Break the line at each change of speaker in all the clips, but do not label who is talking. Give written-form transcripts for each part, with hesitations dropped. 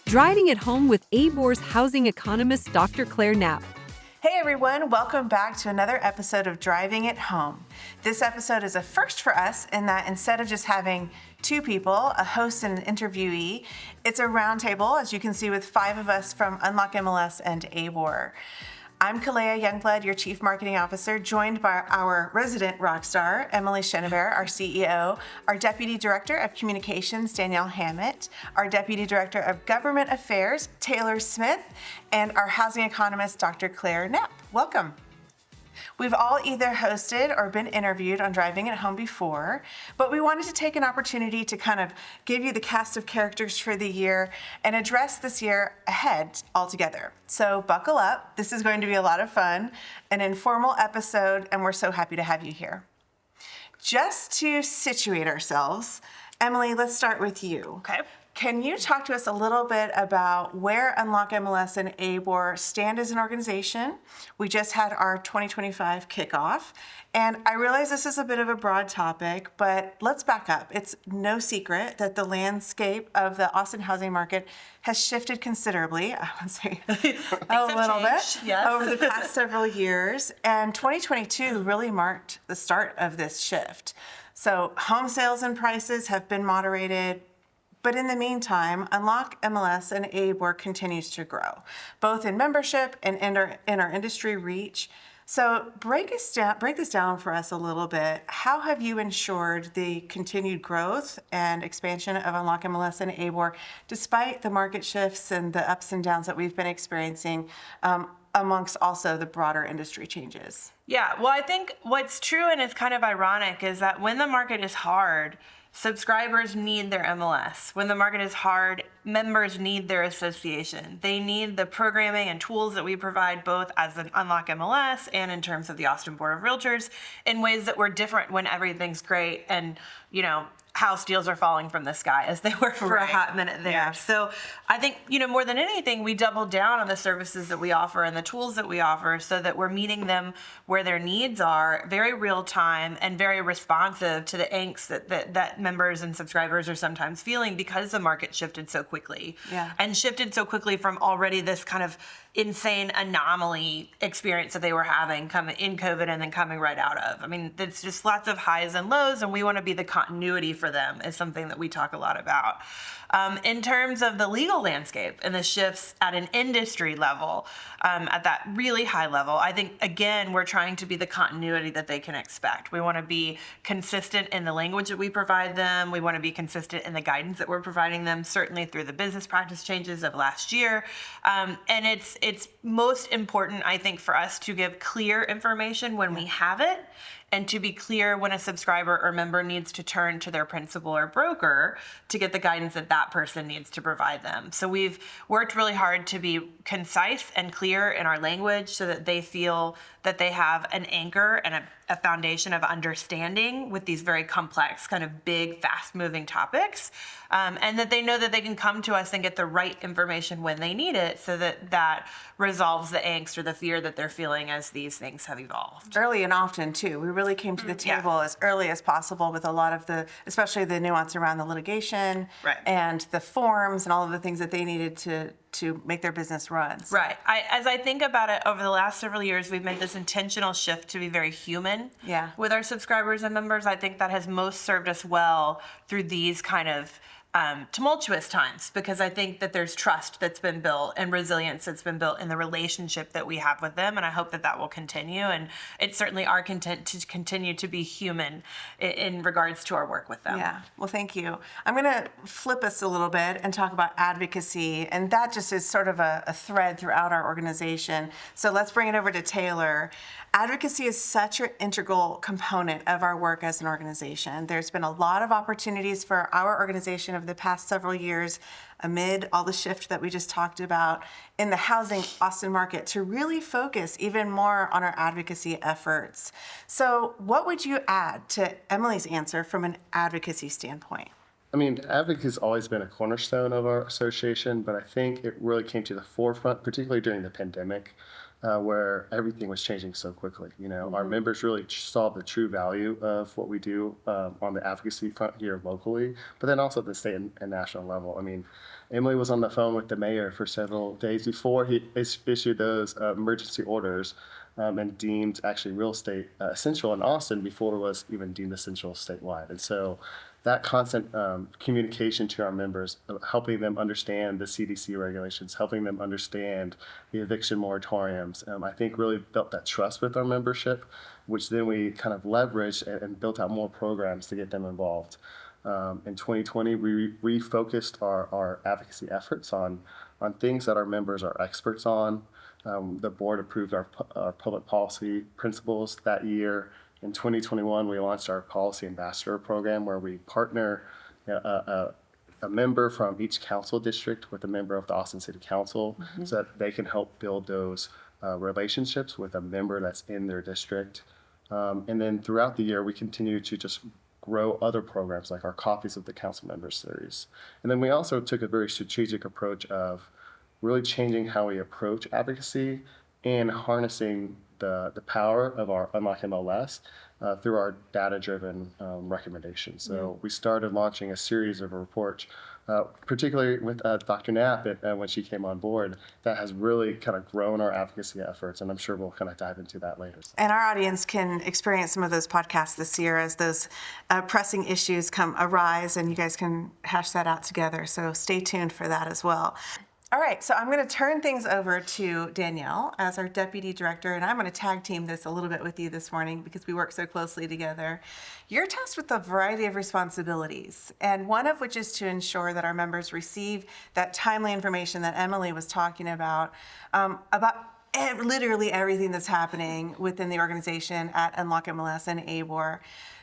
Driving it home with ABoR's housing economist, Dr. Clare Knapp.
Hey everyone, welcome back to another episode of Driving It Home. This episode is a first for us in that instead of just having two people, a host and an interviewee, it's a roundtable, as you can see, with five of us from Unlock MLS and ABoR. I'm Kelea Youngblood, your Chief Marketing Officer, joined by our resident rock star, Emily Chenevert, our CEO, our Deputy Director of Communications, Danielle Hammett, our Deputy Director of Government Affairs, Taylor Smith, and our housing economist, Dr. Clare Knapp. Welcome. We've all either hosted or been interviewed on Driving It Home before, but we wanted to take an opportunity to kind of give you the cast of characters for the year and address this year ahead altogether. So buckle up. This is going to be a lot of fun, an informal episode, and we're so happy to have you here. Just to situate ourselves, Emily, let's start with you.
Okay.
Can you talk to us a little bit about where Unlock MLS and ABoR stand as an organization? We just had our 2025 kickoff, and I realize this is a bit of a broad topic, but let's back up. It's no secret that the landscape of the Austin housing market has shifted considerably, I would say a little bit,
yes,
over the past several years, and 2022 really marked the start of this shift. So home sales and prices have been moderated, but in the meantime, Unlock MLS and ABoR continues to grow, both in membership and in our industry reach. So break this down for us a little bit. How have you ensured the continued growth and expansion of Unlock MLS and ABoR, despite the market shifts and the ups and downs that we've been experiencing, amongst also the broader industry changes?
Yeah, well, I think what's true and is kind of ironic is that when the market is hard, subscribers need their MLS. When the market is hard, members need their association. They need the programming and tools that we provide both as an Unlock MLS and in terms of the Austin Board of Realtors in ways that were different when everything's great and, house deals are falling from the sky as they were for a hot minute there.
Yeah.
So I think, more than anything, we doubled down on the services that we offer and the tools that we offer so that we're meeting them where their needs are, very real time and very responsive to the angst that members and subscribers are sometimes feeling because the market shifted so quickly.
Yeah.
And shifted so quickly from already this kind of insane anomaly experience that they were having coming in COVID and then coming right out of. I mean, it's just lots of highs and lows, and we want to be the continuity for them is something that we talk a lot about. In terms of the legal landscape and the shifts at an industry level, at that really high level, I think, again, we're trying to be the continuity that they can expect. We want to be consistent in the language that we provide them. We want to be consistent in the guidance that we're providing them, certainly through the business practice changes of last year. And it's most important, I think, for us to give clear information when we have it, and to be clear when a subscriber or member needs to turn to their principal or broker to get the guidance that that person needs to provide them. So we've worked really hard to be concise and clear in our language so that they feel that they have an anchor and a foundation of understanding with these very complex, kind of big, fast-moving topics, and that they know that they can come to us and get the right information when they need it so that resolves the angst or the fear that they're feeling as these things have evolved.
Early and often, too. We really came to the table as early as possible with a lot of especially the nuance around the litigation and the forms and all of the things that they needed to make their business run. So.
Right. As I think about it, over the last several years, we've made this intentional shift to be very human with our subscribers and members. I think that has most served us well through these kind of tumultuous times, because I think that there's trust that's been built and resilience that's been built in the relationship that we have with them, and I hope that will continue, and it's certainly our content to continue to be human in regards to our work with them.
Yeah, well, thank you. I'm going to flip us a little bit and talk about advocacy, and that just is sort of a thread throughout our organization. So let's bring it over to Taylor. Advocacy is such an integral component of our work as an organization. There's been a lot of opportunities for our organization over the past several years, amid all the shift that we just talked about in the housing Austin market, to really focus even more on our advocacy efforts. So what would you add to Emily's answer from an advocacy standpoint?
I mean, advocacy has always been a cornerstone of our association, but I think it really came to the forefront, particularly during the pandemic. where everything was changing so quickly. Our members really saw the true value of what we do on the advocacy front here locally, but then also at the state and national level. I mean, Emily was on the phone with the mayor for several days before he issued those emergency orders and deemed actually real estate essential in Austin before it was even deemed essential statewide. And so that constant communication to our members, helping them understand the CDC regulations, helping them understand the eviction moratoriums, I think really built that trust with our membership, which then we kind of leveraged and built out more programs to get them involved. In 2020, we refocused our advocacy efforts on things that our members are experts on. The board approved our public policy principles that year. In 2021, we launched our Policy Ambassador Program, where we partner a member from each council district with a member of the Austin City Council so that they can help build those relationships with a member that's in their district. And then throughout the year, we continue to just grow other programs like our Coffees with the Council Members series. And then we also took a very strategic approach of really changing how we approach advocacy and harnessing the power of our Unlock MLS through our data-driven recommendations. So we started launching a series of reports, particularly with Dr. Knapp when she came on board, that has really kind of grown our advocacy efforts, and I'm sure we'll kind of dive into that later.
And our audience can experience some of those podcasts this year as those pressing issues arise, and you guys can hash that out together. So stay tuned for that as well. All right, so I'm going to turn things over to Danielle as our deputy director, and I'm going to tag team this a little bit with you this morning because we work so closely together. You're tasked with a variety of responsibilities, and one of which is to ensure that our members receive that timely information that Emily was talking about literally everything that's happening within the organization at Unlock MLS and ABoR.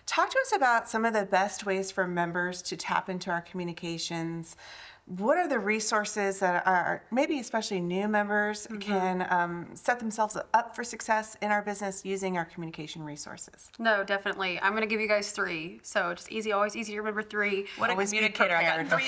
Talk to us about some of the best ways for members to tap into our communications. What are the resources that are maybe especially new members can set themselves up for success in our business using our communication resources?
No, definitely. I'm going to give you guys 3. So just easy, always easy to remember 3.
What a communicator. I got 3.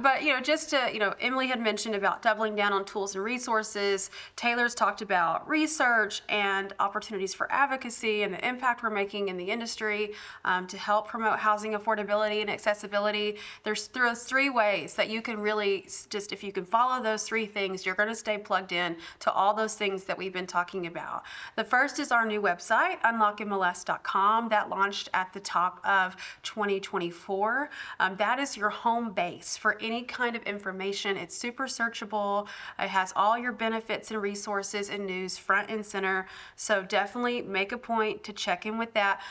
But, just to, Emily had mentioned about doubling down on tools and resources. Taylor's talked about research and opportunities for advocacy and the impact we're making in the industry to help promote housing affordability and accessibility. There's 3 ways that you can really just, if you can follow those 3 things, you're going to stay plugged in to all those things that we've been talking about. The first is our new website, unlockmls.com, that launched at the top of 2024. That is your home base for any kind of information. It's super searchable. It has all your benefits and resources and news front and center. So definitely make a point to check in with that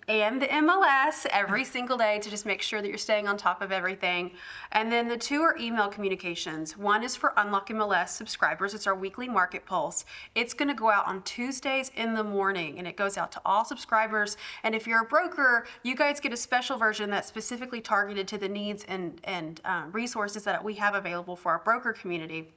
and the MLS every single day to just make sure that you're staying on top of everything. And then the 2 are email communications. One is for Unlock MLS subscribers. It's our weekly market pulse. It's going to go out on Tuesdays in the morning, and it goes out to all subscribers. And if you're a broker, you guys get a special version that's specifically targeted to the needs and resources that we have available for our broker community.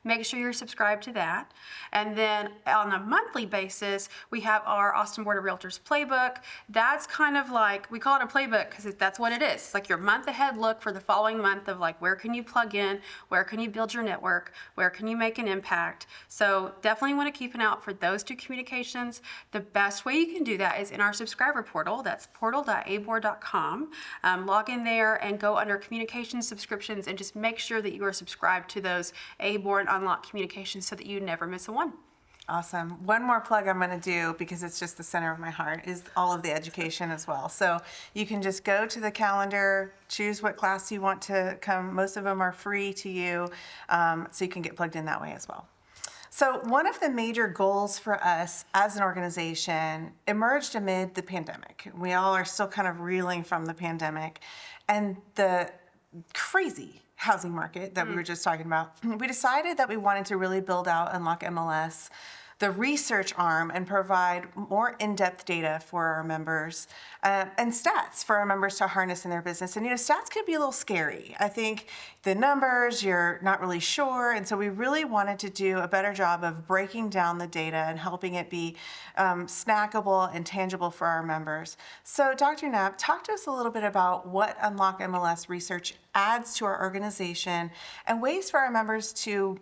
Make sure you're subscribed to that. And then on a monthly basis, we have our Austin Board of Realtors playbook. That's kind of like, we call it a playbook because that's what it is. It's like your month ahead look for the following month of like, where can you plug in? Where can you build your network? Where can you make an impact? So definitely want to keep an eye out for those 2 communications. The best way you can do that is in our subscriber portal. That's portal.abor.com. Log in there and go under communication subscriptions and just make sure that you are subscribed to those ABoR and Unlock communications so that you never miss a one.
Awesome. One more plug I'm going to do because it's just the center of my heart is all of the education as well. So you can just go to the calendar, choose what class you want to come. Most of them are free to you, so you can get plugged in that way as well. So one of the major goals for us as an organization emerged amid the pandemic. We all are still kind of reeling from the pandemic and the crazy housing market that we were just talking about. We decided that we wanted to really build out Unlock MLS, the research arm, and provide more in-depth data for our members and stats for our members to harness in their business. And stats can be a little scary. I think the numbers, you're not really sure. And so we really wanted to do a better job of breaking down the data and helping it be snackable and tangible for our members. So Dr. Knapp, talk to us a little bit about what Unlock MLS research adds to our organization and ways for our members to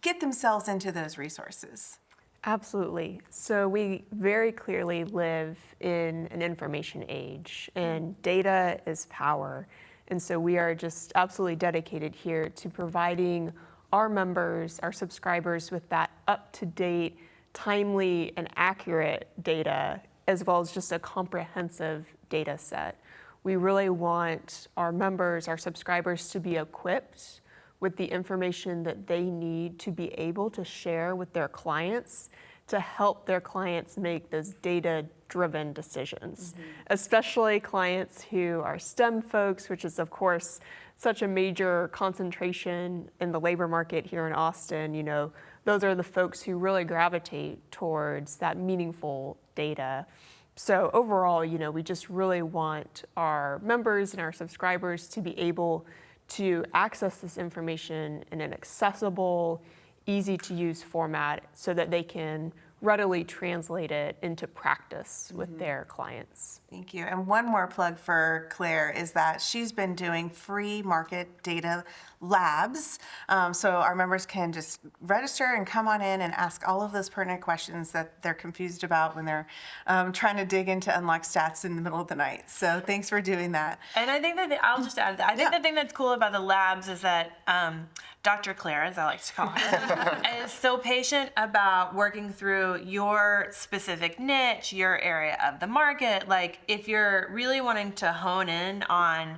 get themselves into those resources?
Absolutely. So we very clearly live in an information age, and data is power. And so we are just absolutely dedicated here to providing our members, our subscribers, with that up-to-date, timely, and accurate data, as well as just a comprehensive data set. We really want our members, our subscribers, to be equipped with the information that they need to be able to share with their clients to help their clients make those data-driven decisions, especially clients who are STEM folks, which is, of course, such a major concentration in the labor market here in Austin. You know, those are the folks who really gravitate towards that meaningful data. So overall, you know, we just really want our members and our subscribers to be able to access this information in an accessible, easy to use format so that they can readily translate it into practice with their clients.
Thank you. And one more plug for Claire is that she's been doing free market data labs. So our members can just register and come on in and ask all of those pertinent questions that they're confused about when they're trying to dig into unlocked stats in the middle of the night. So thanks for doing that.
And I think that I'll just add that. I think the thing that's cool about the labs is that Dr. Claire, as I like to call her, is so patient about working through your specific niche, your area of the market. Like, if you're really wanting to hone in on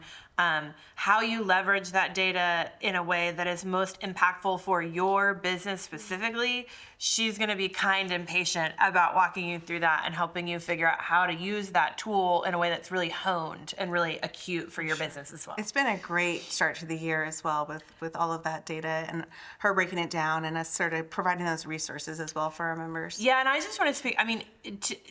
how you leverage that data in a way that is most impactful for your business specifically, she's going to be kind and patient about walking you through that and helping you figure out how to use that tool in a way that's really honed and really acute for your business as well.
It's been a great start to the year as well with all of that data and her breaking it down and us sort of providing those resources as well for our members.
Yeah, and I just want to speak, I mean,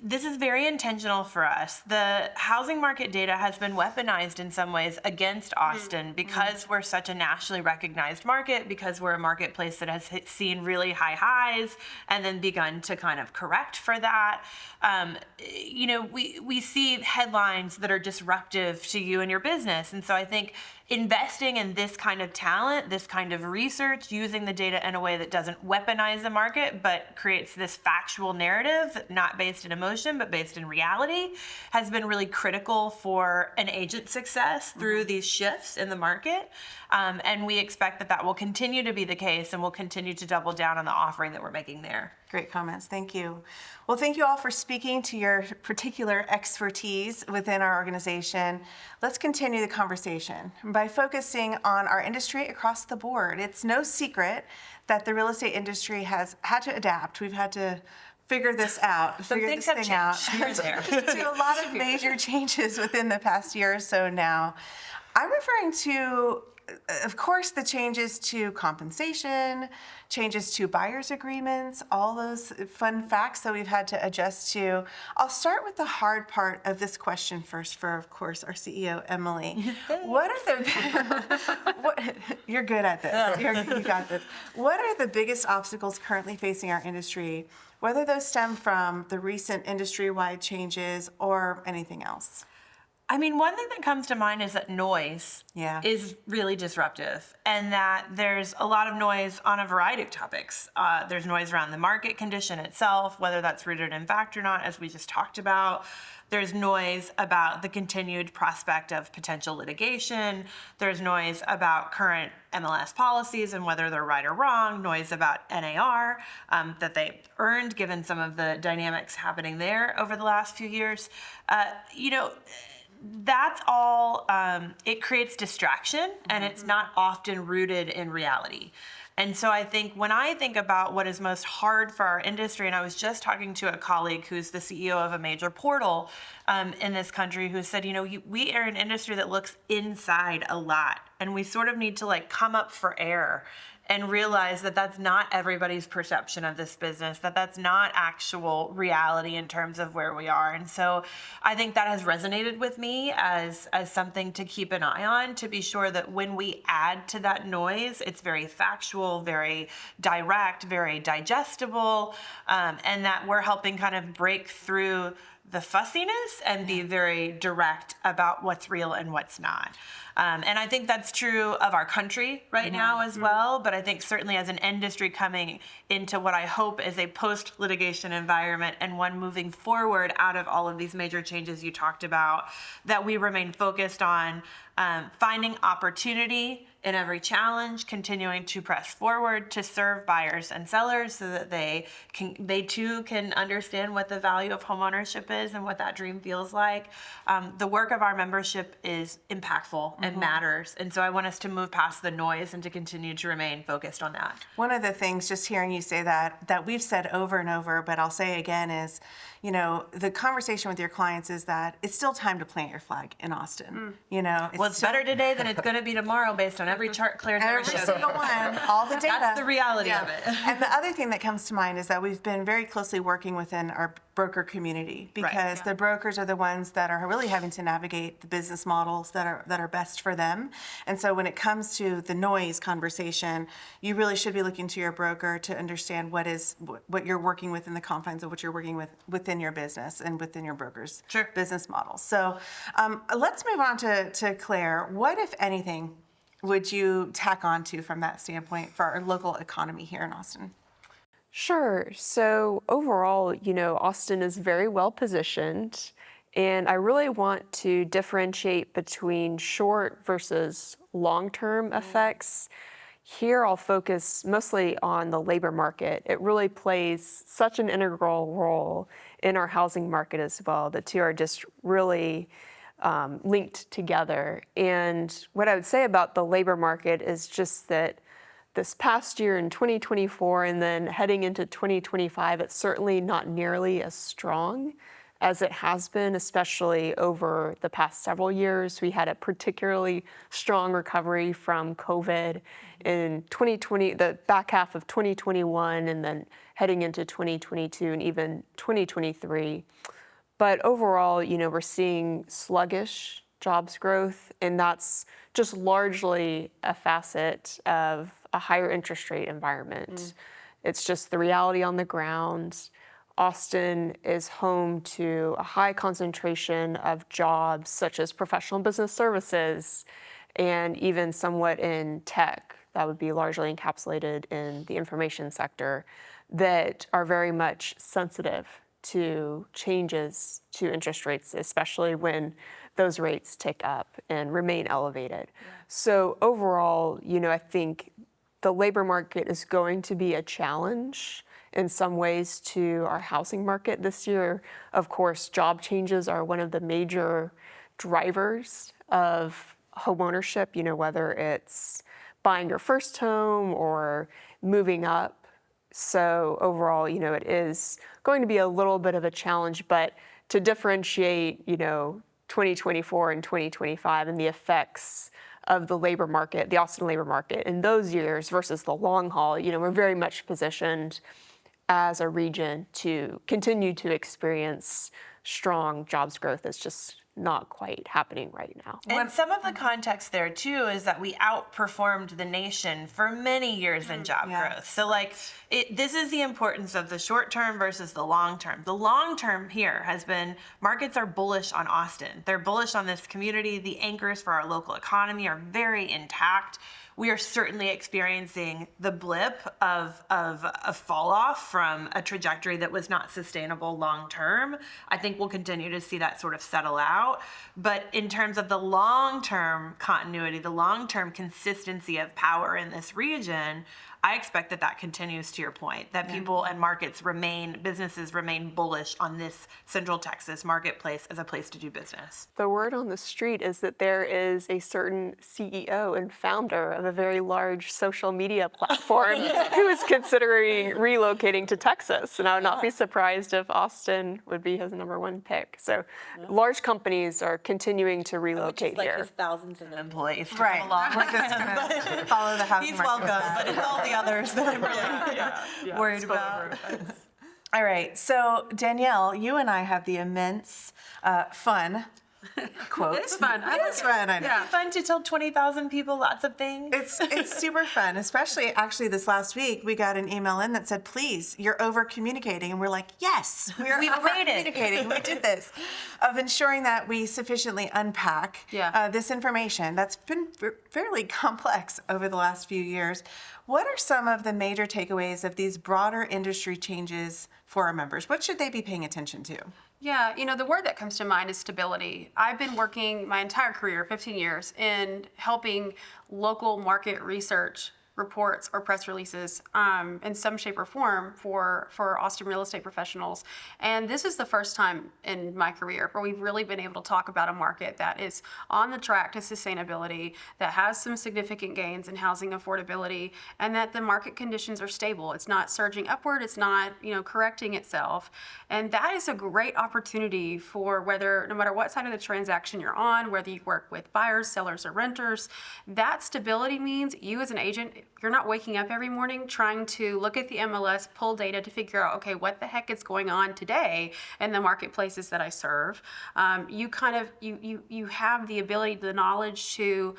this is very intentional for us. The housing market data has been weaponized in some ways against Austin because we're such a nationally recognized market, because we're a marketplace that has seen really high highs and then begun to kind of correct for that. You know, we see headlines that are disruptive to you and your business. And so I think investing in this kind of talent, this kind of research, using the data in a way that doesn't weaponize the market, but creates this factual narrative, not based in emotion, but based in reality, has been really critical for an agent's success through these shifts in the market. And we expect that that will continue to be the case, and we'll continue to double down on the offering that we're making there.
Great comments. Thank you. Well, thank you all for speaking to your particular expertise within our organization. Let's continue the conversation by focusing on our industry across the board. It's no secret that the real estate industry has had to adapt. We've had to figure this out,
Some things have changed here and there.
to a lot of major changes within the past year or so now. I'm referring to, of course, the changes to compensation, changes to buyer's agreements, all those fun facts that we've had to adjust to. I'll start with the hard part of this question first for, of course, our CEO, Emily. What are the, you're good at this. You got this. What are the biggest obstacles currently facing our industry, whether those stem from the recent industry-wide changes or anything else?
I mean, one thing that comes to mind is that noise is really disruptive, and that there's a lot of noise on a variety of topics. There's noise around the market condition itself, whether that's rooted in fact or not, as we just talked about. There's noise about the continued prospect of potential litigation. There's noise about current MLS policies and whether they're right or wrong. Noise about NAR that they earned given some of the dynamics happening there over the last few years. You know, that's all, it creates distraction, and it's not often rooted in reality. And so I think when I think about what is most hard for our industry, and I was just talking to a colleague who's the CEO of a major portal in this country who said, you know, we are an industry that looks inside a lot, and we sort of need to like come up for air and realize that that's not everybody's perception of this business, that that's not actual reality in terms of where we are. And so I think that has resonated with me as something to keep an eye on, to be sure that when we add to that noise, it's very factual, very direct, very digestible, and that we're helping kind of break through the fussiness and be very direct about what's real and what's not. And I think that's true of our country right now as well. But I think certainly as an industry coming into what I hope is a post-litigation environment and one moving forward out of all of these major changes you talked about, that we remain focused on finding opportunity in every challenge, continuing to press forward to serve buyers and sellers so that they too can understand what the value of homeownership is and what that dream feels like. The work of our membership is impactful and matters. And so I want us to move past the noise and to continue to remain focused on that.
One of the things, just hearing you say that we've said over and over, but I'll say again is, the conversation with your clients is that it's still time to plant your flag in Austin.
It's better today than it's going to be tomorrow based on every chart Claire's ever
every
showed
single
me.
one, all the data.
That's the reality of it.
And the other thing that comes to mind is that we've been very closely working within our broker community, because the brokers are the ones that are really having to navigate the business models that are best for them. And so when it comes to the noise conversation, you really should be looking to your broker to understand what you're working with in the confines of what you're working with within your business and within your broker's business model. So let's move on to Claire. What, if anything, would you tack on to from that standpoint for our local economy here in Austin?
Sure. So overall, Austin is very well positioned, and I really want to differentiate between short versus long-term effects. Here, I'll focus mostly on the labor market. It really plays such an integral role in our housing market as well. The two are just really linked together. And what I would say about the labor market is just that this past year in 2024 and then heading into 2025, it's certainly not nearly as strong as it has been, especially over the past several years. We had a particularly strong recovery from COVID in 2020, the back half of 2021, and then heading into 2022 and even 2023. But overall, we're seeing sluggish jobs growth, and that's just largely a facet of a higher interest rate environment. It's just the reality on the ground. Austin is home to a high concentration of jobs such as professional business services and even somewhat in tech that would be largely encapsulated in the information sector that are very much sensitive to changes to interest rates, especially when those rates tick up and remain elevated. So overall, I think the labor market is going to be a challenge in some ways to our housing market this year. Of course, job changes are one of the major drivers of homeownership, whether it's buying your first home or moving up. So overall, it is going to be a little bit of a challenge, but to differentiate, 2024 and 2025 and the effects of the labor market, the Austin labor market in those years versus the long haul, we're very much positioned as a region to continue to experience strong jobs growth. It's just not quite happening right now.
And some of the context there too is that we outperformed the nation for many years in job growth. So this is the importance of the short term versus the long term. The long term here has been markets are bullish on Austin. They're bullish on this community. The anchors for our local economy are very intact. We are certainly experiencing the blip of a fall off from a trajectory that was not sustainable long term. I think we'll continue to see that sort of settle out. But in terms of the long-term continuity, the long-term consistency of power in this region, I expect that continues, to your point, that people and businesses remain bullish on this Central Texas marketplace as a place to do business.
The word on the street is that there is a certain CEO and founder of a very large social media platform who is considering relocating to Texas. And I would not be surprised if Austin would be his number one pick. So large companies are continuing to relocate here.
His thousands of employees to
Right.
come along.
We're just gonna follow the housing
He's
market with
welcome,
that.
but it's all the others that I'm really worried about.
All right, so Danielle, you and I have the immense fun quotes.
It's fun.
It is fun. I know.
Is it fun to tell 20,000 people lots of things?
It's super fun, especially actually this last week we got an email in that said, please, you're over communicating. And we're like, yes, we're over communicating. We did this. Of ensuring that we sufficiently unpack this information that's been fairly complex over the last few years. What are some of the major takeaways of these broader industry changes for our members? What should they be paying attention to?
Yeah, the word that comes to mind is stability. I've been working my entire career, 15 years, in helping local market research reports or press releases in some shape or form for Austin real estate professionals. And this is the first time in my career where we've really been able to talk about a market that is on the track to sustainability, that has some significant gains in housing affordability, and that the market conditions are stable. It's not surging upward, it's not, correcting itself. And that is a great opportunity for no matter what side of the transaction you're on, whether you work with buyers, sellers, or renters, that stability means you as an agent, you're not waking up every morning trying to look at the MLS, pull data to figure out, okay, what the heck is going on today in the marketplaces that I serve. You have the ability, the knowledge to,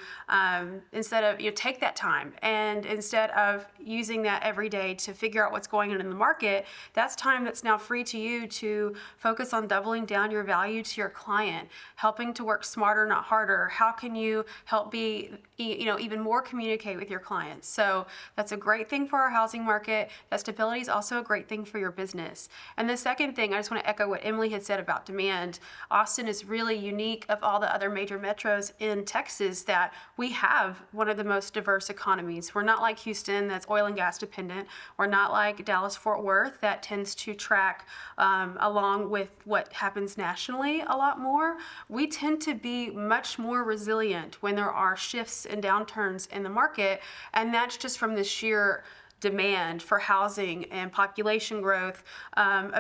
instead of, take that time, and instead of using that every day to figure out what's going on in the market, that's time that's now free to you to focus on doubling down your value to your client, helping to work smarter, not harder. How can you help be, even more communicate with your clients? So that's a great thing for our housing market. That stability is also a great thing for your business. And the second thing, I just want to echo what Emily had said about demand. Austin is really unique of all the other major metros in Texas that we have one of the most diverse economies. We're not like Houston that's oil and gas dependent. We're not like Dallas-Fort Worth that tends to track along with what happens nationally a lot more. We tend to be much more resilient when there are shifts and downturns in the market, and that's just from the sheer demand for housing and population growth,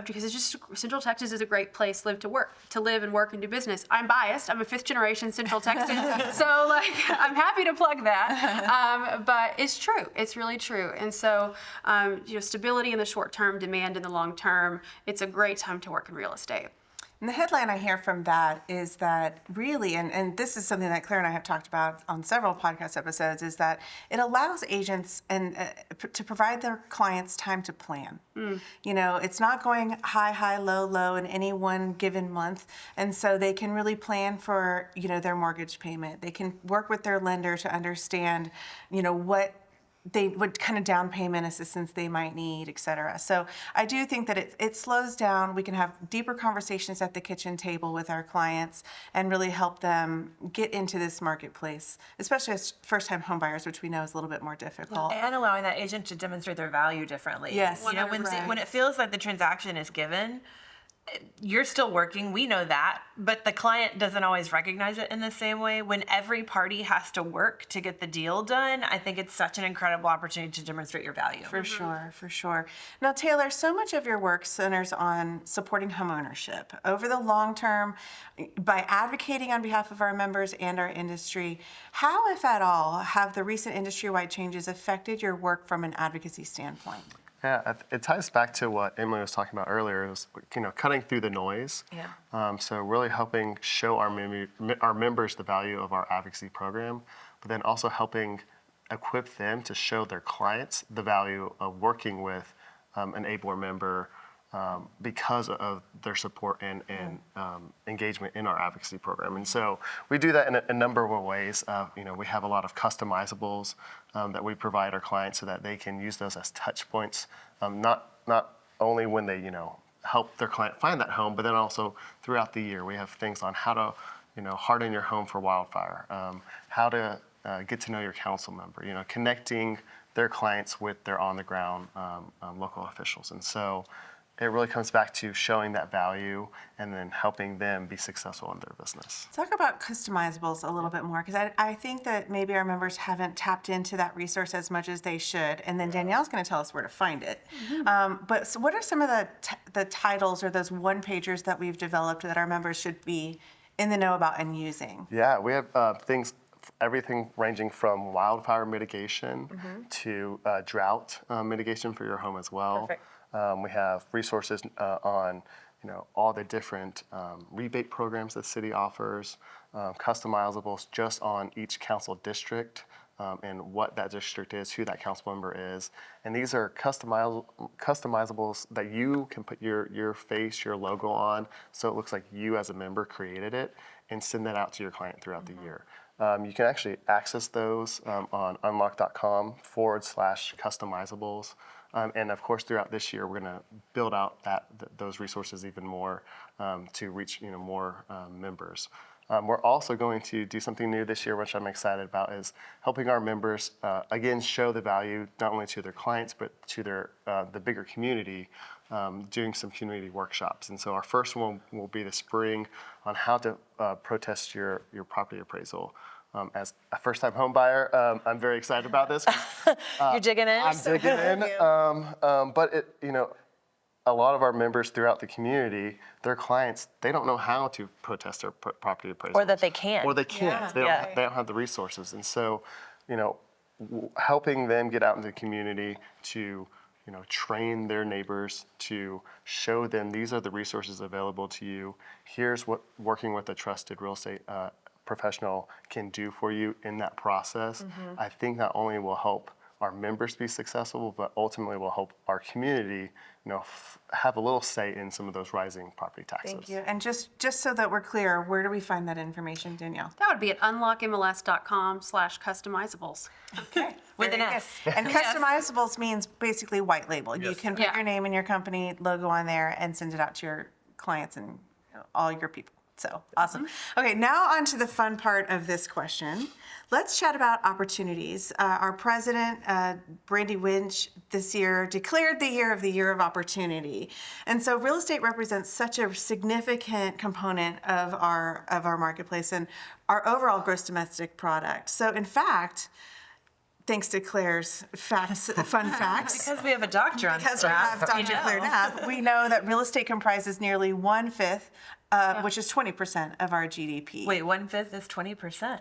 because it's just Central Texas is a great place to live and work and do business. I'm biased. I'm a 5th generation Central Texan, so I'm happy to plug that. But it's true. It's really true. And so stability in the short term, demand in the long term. It's a great time to work in real estate.
And the headline I hear from that is that really, and this is something that Claire and I have talked about on several podcast episodes, is that it allows agents to provide their clients time to plan. It's not going high, low, low in any one given month. And so they can really plan for, their mortgage payment. They can work with their lender to understand, what kind of down payment assistance they might need, et cetera. So I do think that it slows down. We can have deeper conversations at the kitchen table with our clients and really help them get into this marketplace, especially as first-time homebuyers, which we know is a little bit more difficult.
And allowing that agent to demonstrate their value differently.
Yes.
When it feels like the transaction is given, you're still working, we know that, but the client doesn't always recognize it in the same way. When every party has to work to get the deal done, I think it's such an incredible opportunity to demonstrate your value.
For sure. Now, Taylor, so much of your work centers on supporting homeownership over the long term by advocating on behalf of our members and our industry. How, if at all, have the recent industry-wide changes affected your work from an advocacy standpoint?
Yeah, it ties back to what Emily was talking about earlier. It was, cutting through the noise.
Yeah.
So really helping show our members the value of our advocacy program, but then also helping equip them to show their clients the value of working with an ABoR member because of their support and engagement in our advocacy program. And so we do that in a number of ways. We have a lot of customizables that we provide our clients so that they can use those as touch points, not only when they help their client find that home, but then also throughout the year. We have things on how to harden your home for wildfire, how to get to know your council member, connecting their clients with their on-the-ground local officials. And so it really comes back to showing that value and then helping them be successful in their business.
Talk about customizables a little bit more, because I think that maybe our members haven't tapped into that resource as much as they should. And then Danielle's going to tell us where to find it. But so what are some of the titles or those one-pagers that we've developed that our members should be in the know about and using?
Yeah, we have everything ranging from wildfire mitigation to drought mitigation for your home as well.
Perfect.
We have resources on all the different rebate programs that city offers, customizables just on each council district, and what that district is, who that council member is. And these are customizables that you can put your face, your logo on, so it looks like you as a member created it, and send that out to your client throughout the year. You can actually access those on unlock.com/customizables. And of course, throughout this year, we're going to build out those resources even more to reach more members. We're also going to do something new this year, which I'm excited about, is helping our members, again, show the value not only to their clients, but to the bigger community, doing some community workshops. And so our first one will be this spring on how to protest your property appraisal. As a first-time home buyer, I'm very excited about this.
You're digging in?
I'm digging in. But a lot of our members throughout the community, their clients, they don't know how to protest their property appraisal.
Or that they can't.
Or they can't.
Yeah.
They don't have the resources. And so, helping them get out into the community to, train their neighbors, to show them these are the resources available to you. Here's what working with a trusted real estate professional can do for you in that process. I think not only will help our members be successful, but ultimately will help our community, have a little say in some of those rising property taxes.
Thank you. And just so that we're clear, where do we find that information, Danielle?
That would be at unlockmls.com/customizables.
Okay.
With an
Very
S.
good. And customizables means basically white label. You can put your name and your company logo on there and send it out to your clients and all your people. So awesome. Okay, now on to the fun part of this question. Let's chat about opportunities. Our president, Brandy Winch, this year declared the year of opportunity. And so real estate represents such a significant component of our marketplace and our overall gross domestic product. So in fact, thanks to Claire's fun facts.
Because we have a doctor on
Because we
staff.
have Dr. Clare Knapp, we know that real estate comprises nearly 1/5, which is 20% of our GDP.
Wait, 1/5 is 20%.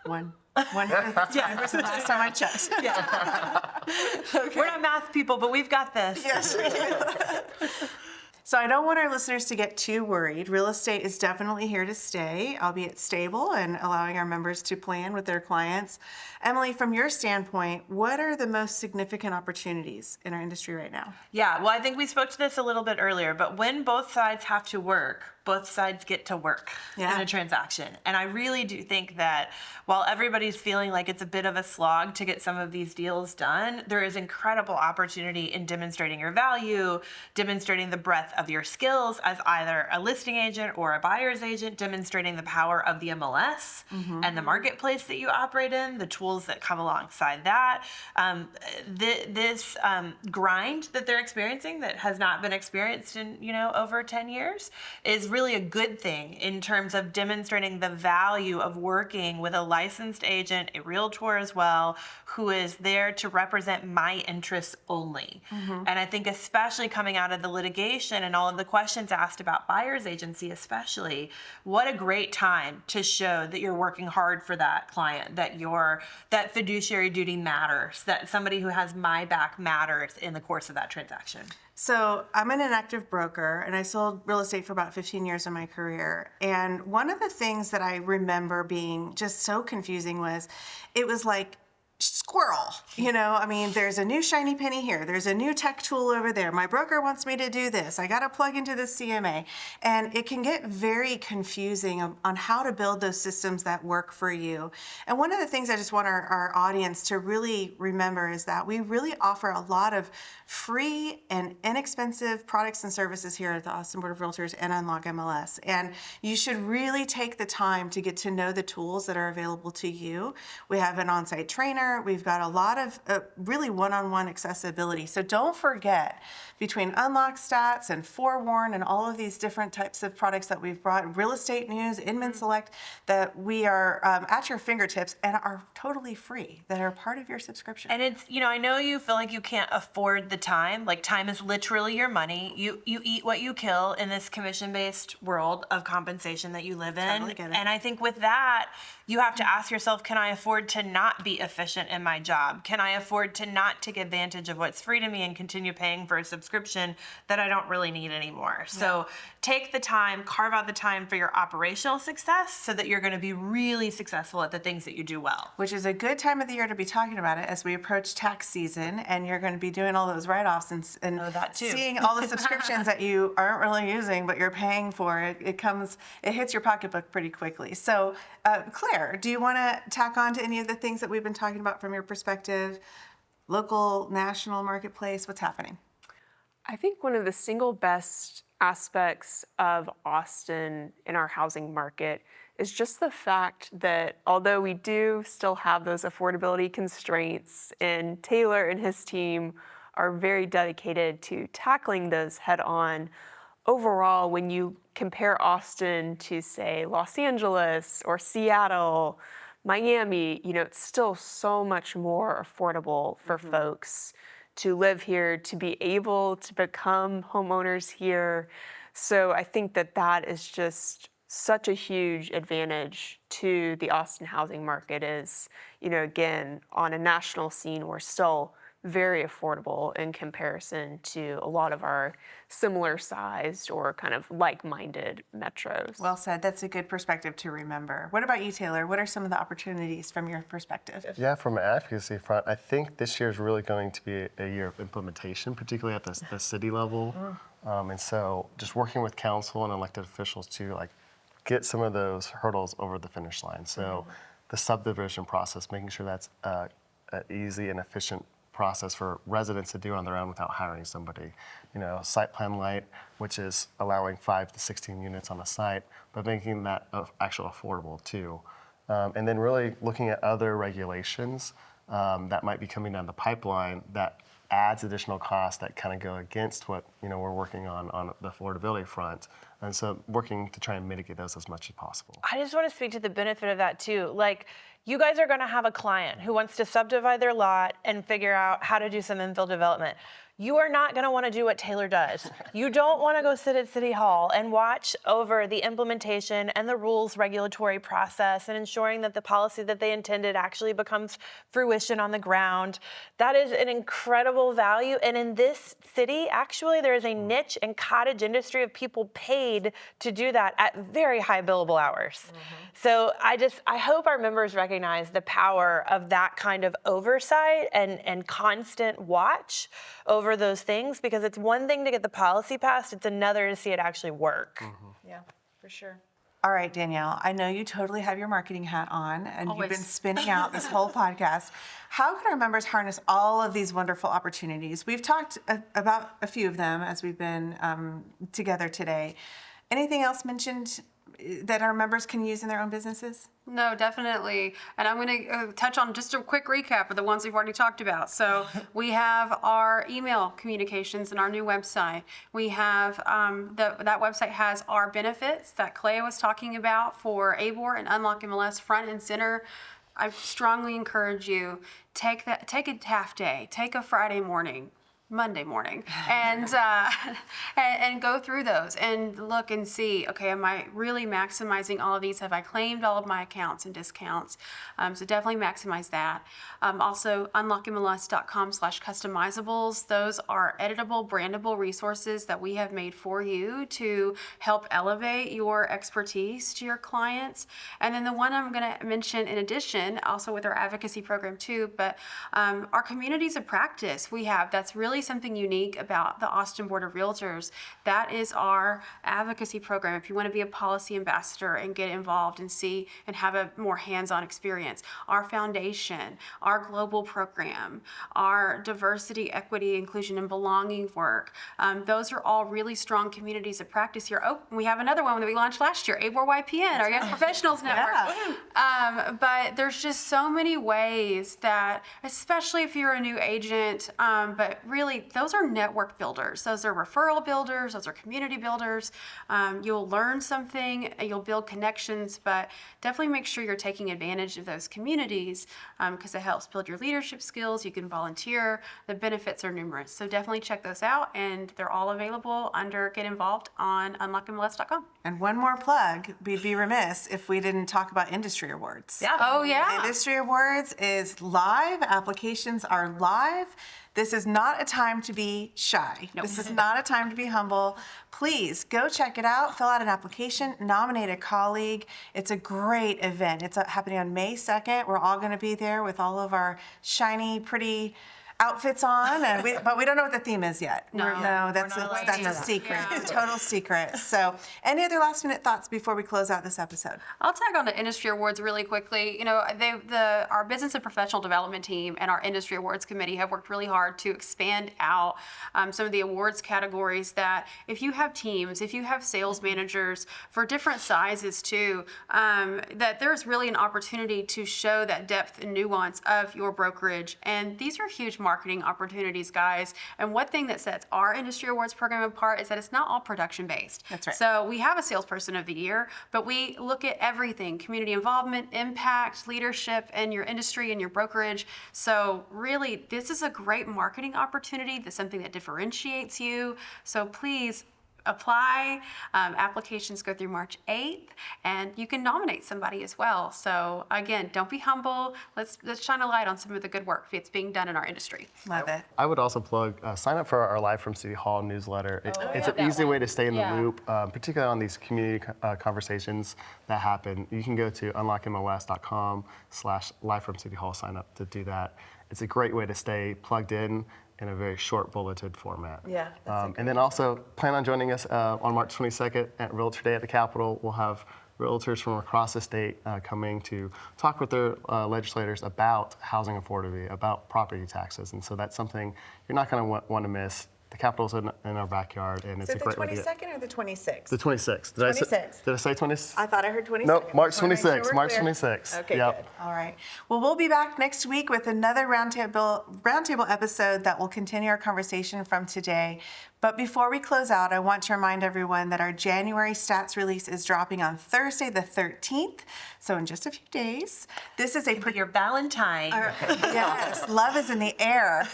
One fifth, 20% last time I checked.
We're not math people, but we've got this.
Yes, we do. So I don't want our listeners to get too worried. Real estate is definitely here to stay, albeit stable and allowing our members to plan with their clients. Emily, from your standpoint, what are the most significant opportunities in our industry right now?
Yeah, well, I think we spoke to this a little bit earlier, but when both sides have to work, both sides get to work in a transaction. And I really do think that while everybody's feeling like it's a bit of a slog to get some of these deals done, there is incredible opportunity in demonstrating your value, demonstrating the breadth of your skills as either a listing agent or a buyer's agent, demonstrating the power of the MLS and the marketplace that you operate in, the tools that come alongside that. This grind that they're experiencing that has not been experienced in, over 10 years is really a good thing in terms of demonstrating the value of working with a licensed agent, a realtor as well, who is there to represent my interests only. And I think especially coming out of the litigation and all of the questions asked about buyer's agency especially, what a great time to show that you're working hard for that client, that that fiduciary duty matters, that somebody who has my back matters in the course of that transaction.
So I'm an active broker, and I sold real estate for about 15 years in my career. And one of the things that I remember being just so confusing was, it was like squirrel. There's a new shiny penny here. There's a new tech tool over there. My broker wants me to do this. I got to plug into the CMA. And it can get very confusing on how to build those systems that work for you. And one of the things I just want our audience to really remember is that we really offer a lot of free and inexpensive products and services here at the Austin Board of Realtors and Unlock MLS. And you should really take the time to get to know the tools that are available to you. We have an on-site trainer. We've got a lot of really one-on-one accessibility. So don't forget, between Unlock Stats and Forewarn and all of these different types of products that we've brought, Real Estate News, Inman Select, that we are at your fingertips and are totally free, that are part of your subscription.
And it's, I know you feel like you can't afford the time. Like, time is literally your money. You eat what you kill in this commission-based world of compensation that you live in.
Totally get it.
And I think with that, you have to ask yourself, can I afford to not be efficient in my my job? Can I afford to not take advantage of what's free to me and continue paying for a subscription that I don't really need anymore? So take the time, carve out the time for your operational success so that you're going to be really successful at the things that you do well.
Which is a good time of the year to be talking about it as we approach tax season, and you're going to be doing all those write-offs and
that too.
seeing all the subscriptions that you aren't really using but you're paying for. It hits your pocketbook pretty quickly. So Claire, do you want to tack on to any of the things that we've been talking about from your perspective? Local, national, marketplace, what's happening?
I think one of the single best aspects of Austin in our housing market is just the fact that although we do still have those affordability constraints, and Taylor and his team are very dedicated to tackling those head on, overall, when you compare Austin to, say, Los Angeles or Seattle, Miami, it's still so much more affordable for folks to live here, to be able to become homeowners here. So I think that is just such a huge advantage to the Austin housing market is, again, on a national scene, we're still very affordable in comparison to a lot of our similar sized or kind of like-minded metros.
Well said. That's a good perspective to remember. What about you, Taylor? What are some of the opportunities from your perspective?
Yeah, from an advocacy front, I think this year is really going to be a year of implementation, particularly at the city level. And so just working with council and elected officials to get some of those hurdles over the finish line. So the subdivision process, making sure that's an easy and efficient process for residents to do on their own without hiring somebody. Site plan light, which is allowing 5 to 16 units on a site, but making that actually affordable too. And then really looking at other regulations that might be coming down the pipeline that adds additional costs that kind of go against what we're working on the affordability front. And so working to try and mitigate those as much as possible.
I just want to speak to the benefit of that too. You guys are going to have a client who wants to subdivide their lot and figure out how to do some infill development. You are not going to want to do what Taylor does. You don't want to go sit at City Hall and watch over the implementation and the rules regulatory process and ensuring that the policy that they intended actually becomes fruition on the ground. That is an incredible value. And in this city, actually, there is a niche and cottage industry of people paid to do that at very high billable hours. So I hope our members recognize the power of that kind of oversight and constant watch over those things, because it's one thing to get the policy passed, it's another to see it actually work.
Yeah, for sure.
All right, Danielle, I know you totally have your marketing hat on, and
Always.
You've been spinning out this whole podcast. How can our members harness all of these wonderful opportunities? We've talked about a few of them as we've been together today. Anything else mentioned that our members can use in their own businesses?
No, definitely. And I'm going to touch on just a quick recap of the ones we've already talked about. So we have our email communications and our new website. We have that website has our benefits that Kelea was talking about for ABoR and Unlock MLS front and center. I strongly encourage you, take a half day, take a Friday morning, Monday morning, and go through those and look and see, okay, am I really maximizing all of these? Have I claimed all of my accounts and discounts? So definitely maximize that. Also, unlockmls.com/customizables. Those are editable, brandable resources that we have made for you to help elevate your expertise to your clients. And then the one I'm going to mention in addition, also with our advocacy program too, but our communities of practice we have, that's really something unique about the Austin Board of Realtors. That is our advocacy program. If you want to be a policy ambassador and get involved and see and have a more hands-on experience, our foundation, our global program, our diversity, equity, inclusion, and belonging work, those are all really strong communities of practice here. Oh, we have another one that we launched last year, ABoR YPN, our Young Professionals Network. But there's just so many ways that, especially if you're a new agent, but really really, those are network builders. Those are referral builders. Those are community builders. You'll learn something, you'll build connections, but definitely make sure you're taking advantage of those communities because it helps build your leadership skills. You can volunteer. The benefits are numerous. So definitely check those out, and they're all available under Get Involved on unlockmls.com.
And one more plug, we'd be remiss if we didn't talk about industry awards.
Yeah.
Oh, yeah.
Industry Awards is live. Applications are live. This is not a time to be shy. This is not a time to be humble. Please go check it out. Fill out an application. Nominate a colleague. It's a great event. It's happening on May 2nd. We're all going to be there with all of our shiny, pretty outfits on, and but we don't know what the theme is yet.
No,
that's a secret.
Yeah.
It's a total secret. So, any other last minute thoughts before we close out this episode?
I'll tag on the industry awards really quickly. You know, our business and professional development team and our industry awards committee have worked really hard to expand out some of the awards categories. That if you have teams, if you have sales managers for different sizes too, that there's really an opportunity to show that depth and nuance of your brokerage. And these are huge marketing opportunities, guys. And one thing that sets our industry awards program apart is that it's not all production based.
That's right.
So we have a salesperson of the year, but we look at everything: community involvement, impact, leadership, and your industry and your brokerage. So really, this is a great marketing opportunity. That's something that differentiates you. So please apply. Applications go through March 8th, and you can nominate somebody as well. So again, don't be humble. Let's shine a light on some of the good work that's being done in our industry.
Love it.
I would also plug, sign up for our Live from City Hall newsletter. It's an easy way to stay in the loop, particularly on these community conversations that happen. You can go to unlockmls.com/Live from City Hall, sign up to do that. It's a great way to stay plugged in a very short bulleted format.
Yeah, that's
and then also plan on joining us on March 22nd at Realtor Day at the Capitol. We'll have realtors from across the state coming to talk with their legislators about housing affordability, about property taxes. And so that's something you're not going to want to miss. The Capitol's in our backyard, and it's a great way to get.
Is it the 22nd or the 26th?
The 26th. Did
26th.
I say 26th?
I thought I heard 22nd.
Nope, March
Just wanna make sure
26th.
we're
March
clear.
26th.
Okay,
Yep.
good. All right. Well, we'll be back next week with another roundtable episode that will continue our conversation from today. But before we close out, I want to remind everyone that our January stats release is dropping on Thursday the 13th, so in just a few days. This is
Your Valentine.
Yes, love is in the air.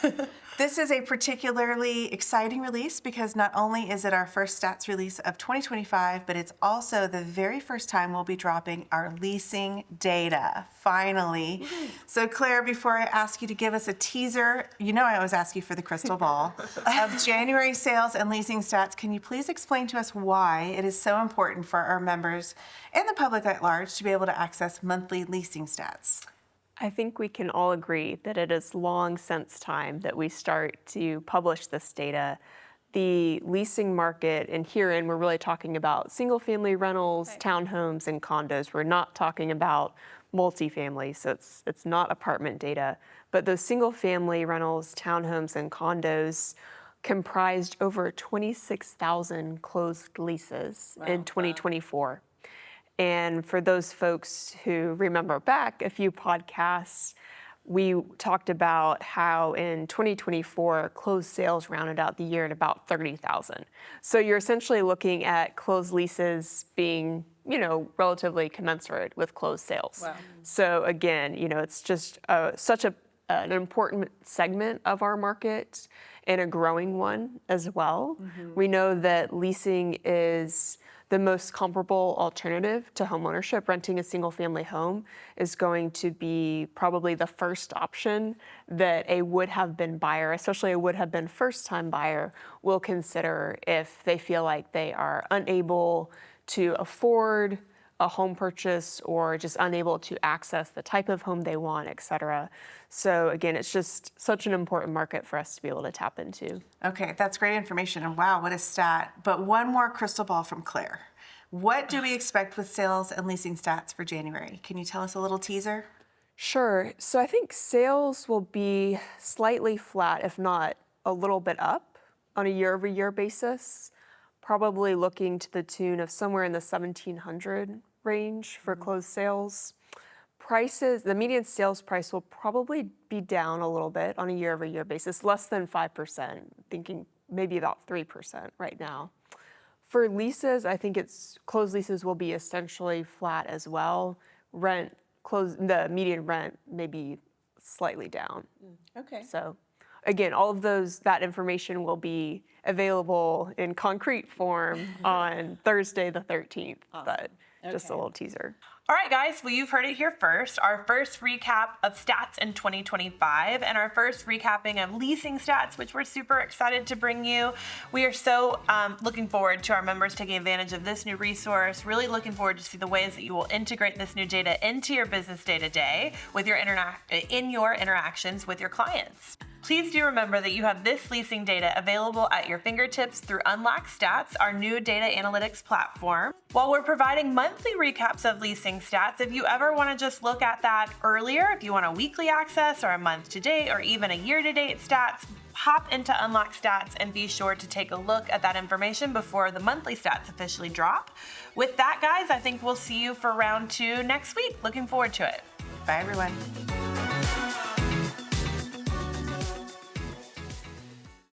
This is a particularly exciting release because not only is it our first stats release of 2025, but it's also the very first time we'll be dropping our leasing data, finally. So Claire, before I ask you to give us a teaser, you know I always ask you for the crystal ball, of January sales and leasing stats, can you please explain to us why it is so important for our members and the public at large to be able to access monthly leasing stats?
I think we can all agree that it is long since time that we start to publish this data. The leasing market, and herein we're really talking about single-family rentals, townhomes, and condos. We're not talking about multifamily, so it's not apartment data. But those single-family rentals, townhomes, and condos comprised over 26,000 closed leases in 2024. And for those folks who remember back a few podcasts, we talked about how in 2024, closed sales rounded out the year at about 30,000. So you're essentially looking at closed leases being, relatively commensurate with closed sales. Wow. So again, it's just such an important segment of our market and a growing one as well. Mm-hmm. We know that leasing is the most comparable alternative to homeownership. Renting a single family home is going to be probably the first option that a would have been buyer, especially a would have been first time buyer, will consider if they feel like they are unable to afford a home purchase or just unable to access the type of home they want, et cetera. So again, it's just such an important market for us to be able to tap into.
Okay, that's great information, and wow, what a stat. But one more crystal ball from Claire. What do we expect with sales and leasing stats for January? Can you tell us a little teaser?
Sure. So I think sales will be slightly flat, if not a little bit up on a year-over-year basis, probably looking to the tune of somewhere in the 1,700 range for closed sales. prices, the median sales price will probably be down a little bit on a year-over-year basis, less than 5%, thinking maybe about 3% right now. For leases, I think closed leases will be essentially flat as well. The median rent may be slightly down.
Okay.
So again, all of that information will be available in concrete form on Thursday the 13th, but just a little teaser.
All right, guys, well, you've heard it here first. Our first recap of stats in 2025 and our first recapping of leasing stats, which we're super excited to bring you. We are so looking forward to our members taking advantage of this new resource, really looking forward to see the ways that you will integrate this new data into your business day-to-day with in your interactions with your clients. Please do remember that you have this leasing data available at your fingertips through Unlock Stats, our new data analytics platform. While we're providing monthly recaps of leasing stats, if you ever want to just look at that earlier, if you want a weekly access or a month to date or even a year to date stats, hop into Unlock Stats and be sure to take a look at that information before the monthly stats officially drop. With that, guys, I think we'll see you for round 2 next week. Looking forward to it.
Bye, everyone.